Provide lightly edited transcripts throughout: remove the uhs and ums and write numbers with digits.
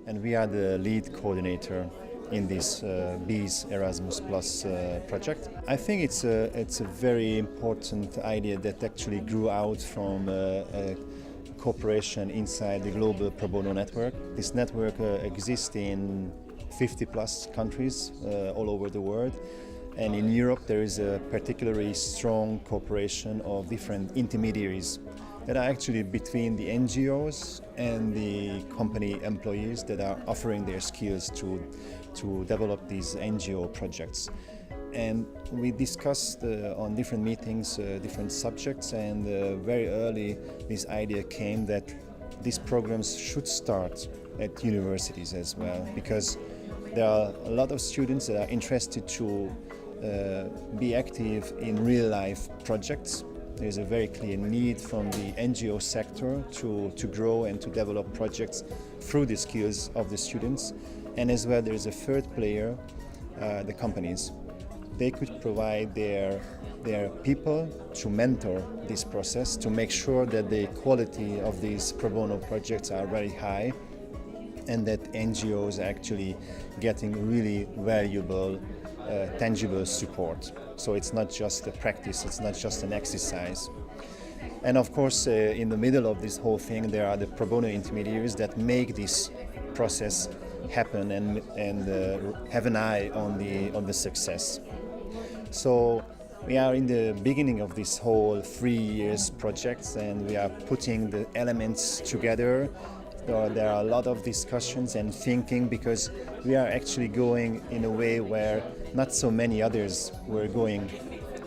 and we are the lead coordinator in this Bees Erasmus Plus project. I think it's a very important idea that actually grew out from a cooperation inside the global pro bono network. This network exists in 50 plus countries all over the world, and in Europe there is a particularly strong cooperation of different intermediaries that are actually between the NGOs and the company employees that are offering their skills to develop these NGO projects. And we discussed on different meetings different subjects, and very early this idea came that these programs should start at universities as well, because there are a lot of students that are interested to be active in real life projects. There's a very clear need from the NGO sector to grow and to develop projects through the skills of the students. And as well, there's a third player, the companies. They could provide their people to mentor this process, to make sure that the quality of these pro bono projects are very high, and that NGOs are actually getting really valuable, tangible support. So it's not just a practice, it's not just an exercise. And of course, in the middle of this whole thing, there are the pro bono intermediaries that make this process happen and have an eye on the success. So we are in the beginning of this whole 3 years project, and we are putting the elements together. There are a lot of discussions and thinking, because we are actually going in a way where not so many others were going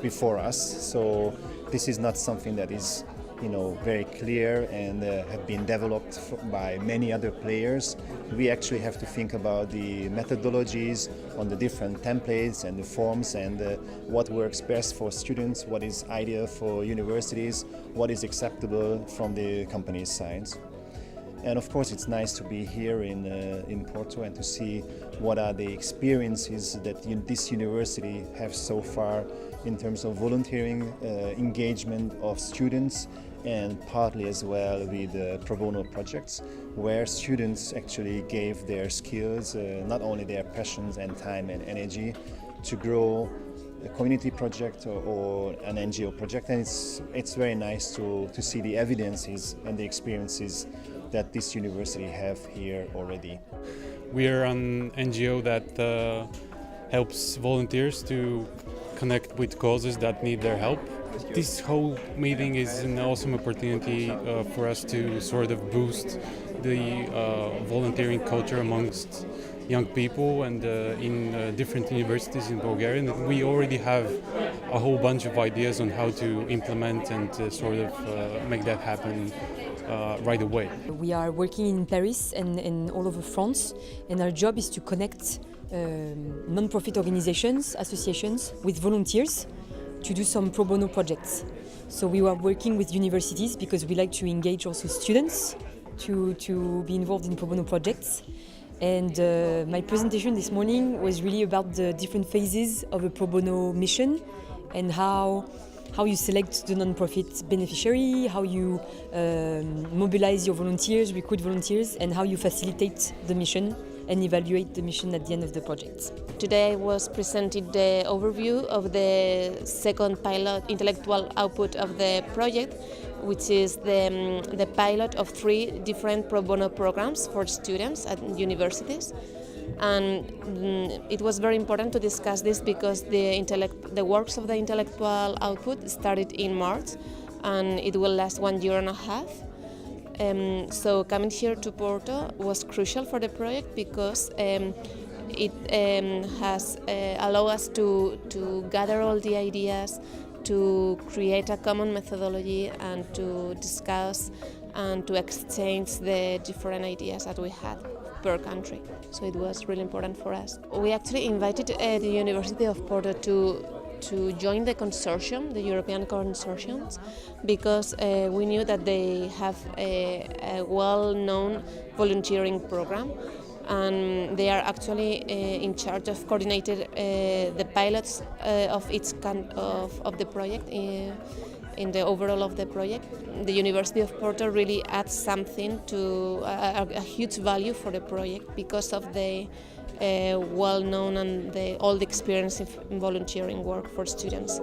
before us. So this is not something that is, very clear and have been developed by many other players. We actually have to think about the methodologies on the different templates and the forms, and what works best for students, what is ideal for universities, what is acceptable from the company's side. And of course, it's nice to be here in Porto and to see what are the experiences that this university has so far in terms of volunteering engagement of students, and partly as well with pro bono projects, where students actually gave their skills, not only their passions and time and energy, to grow a community project or an NGO project. And it's very nice to see the evidences and the experiences that this university have here already. We are an NGO that helps volunteers to connect with causes that need their help. This whole meeting is an awesome opportunity for us to sort of boost the volunteering culture amongst young people and in different universities in Bulgaria. And we already have a whole bunch of ideas on how to implement and sort of make that happen right away. We are working in Paris and all over France, and our job is to connect non-profit organizations, associations with volunteers to do some pro bono projects. So we are working with universities because we like to engage also students to be involved in pro bono projects. And my presentation this morning was really about the different phases of a pro bono mission, and how you select the non-profit beneficiary, how you mobilize your volunteers, recruit volunteers, and how you facilitate the mission and evaluate the mission at the end of the project. Today was presented the overview of the second pilot intellectual output of the project, which is the pilot of 3 different pro bono programs for students at universities. And it was very important to discuss this because the works of the intellectual output started in March, and it will last 1.5 years. So coming here to Porto was crucial for the project because it has allowed us to gather all the ideas, to create a common methodology, and to discuss and to exchange the different ideas that we had per country. So it was really important for us. We actually invited the University of Porto to join the consortium, the European consortiums, because we knew that they have a well-known volunteering program, and they are actually in charge of coordinating the pilots of each of the project in the overall of the project. The University of Porto really adds something to a huge value for the project because of the well-known and all the experience in volunteering work for students.